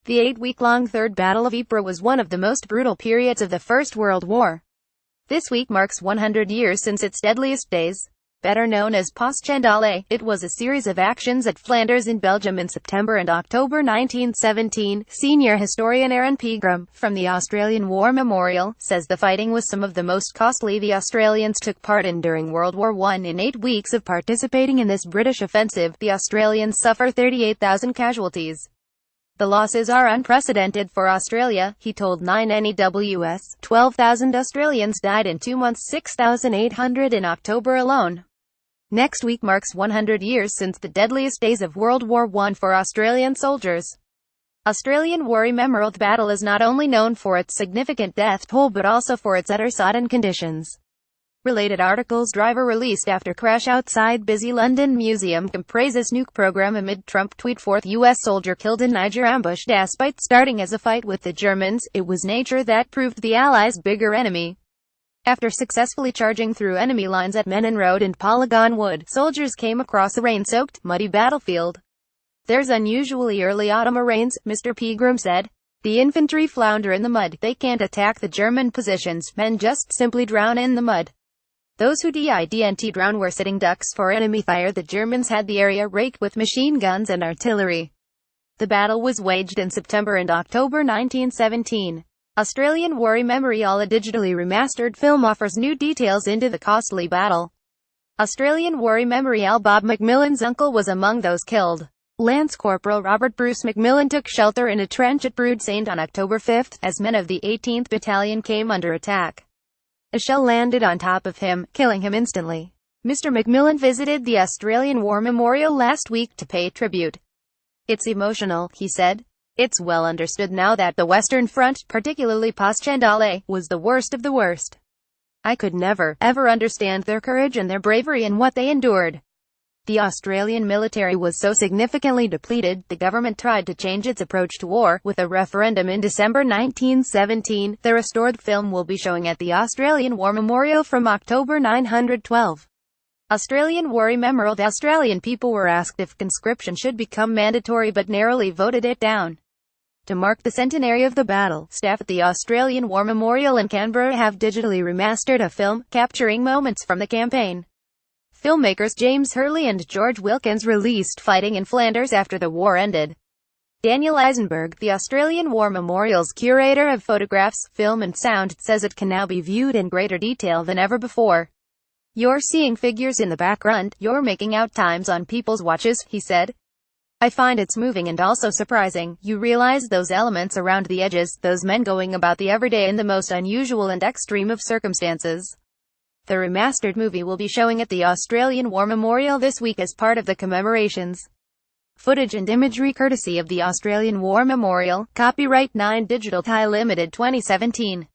The 8-week-long Third Battle of Ypres was one of the most brutal periods of the First World War. This week marks 100 years since its deadliest days. Better known as Passchendaele, it was a series of actions at Flanders in Belgium in September and October 1917. Senior historian Aaron Pegram, from the Australian War Memorial, says the fighting was some of the most costly the Australians took part in during World War I. In 8 weeks of participating in this British offensive, the Australians suffered 38,000 casualties. The losses are unprecedented for Australia, he told 9NEWS. 12,000 Australians died in 2 months, 6,800 in October alone. Next week marks 100 years since the deadliest days of World War I for Australian soldiers. Australian War Memorial Battle is not only known for its significant death toll but also for its utter sodden conditions. Related articles. Driver released after crash outside busy London Museum. Praises nuke program amid Trump tweet. Fourth U.S. soldier killed in Niger ambush. Despite starting as a fight with the Germans, it was nature that proved the Allies' bigger enemy. After successfully charging through enemy lines at Menin Road and Polygon Wood, soldiers came across a rain-soaked, muddy battlefield. There's unusually early autumn rains, Mr. Pegram said. The infantry flounder in the mud. They can't attack the German positions. Men just simply drown in the mud. Those who didn't drown were sitting ducks for enemy fire. The Germans had the area raked with machine guns and artillery. The battle was waged in September and October 1917. Australian War Memorial, a digitally remastered film, offers new details into the costly battle. Australian War Memorial. Bob McMillan's uncle was among those killed. Lance Corporal Robert Bruce McMillan took shelter in a trench at Brood Saint on October 5, as men of the 18th Battalion came under attack. A shell landed on top of him, killing him instantly. Mr. McMillan visited the Australian War Memorial last week to pay tribute. It's emotional, he said. It's well understood now that the Western Front, particularly Passchendaele, was the worst of the worst. I could never, ever understand their courage and their bravery and what they endured. The Australian military was so significantly depleted, the government tried to change its approach to war, with a referendum in December 1917. The restored film will be showing at the Australian War Memorial from October 912. Australian War Memorial. The Australian people were asked if conscription should become mandatory but narrowly voted it down. To mark the centenary of the battle, staff at the Australian War Memorial in Canberra have digitally remastered a film, capturing moments from the campaign. Filmmakers James Hurley and George Wilkins released Fighting in Flanders after the war ended. Daniel Eisenberg, the Australian War Memorial's curator of photographs, film and sound, says it can now be viewed in greater detail than ever before. You're seeing figures in the background, you're making out times on people's watches, he said. I find it's moving and also surprising. You realize those elements around the edges, those men going about the everyday in the most unusual and extreme of circumstances. The remastered movie will be showing at the Australian War Memorial this week as part of the commemorations. Footage and imagery courtesy of the Australian War Memorial. Copyright 9 Digital Thai Limited 2017.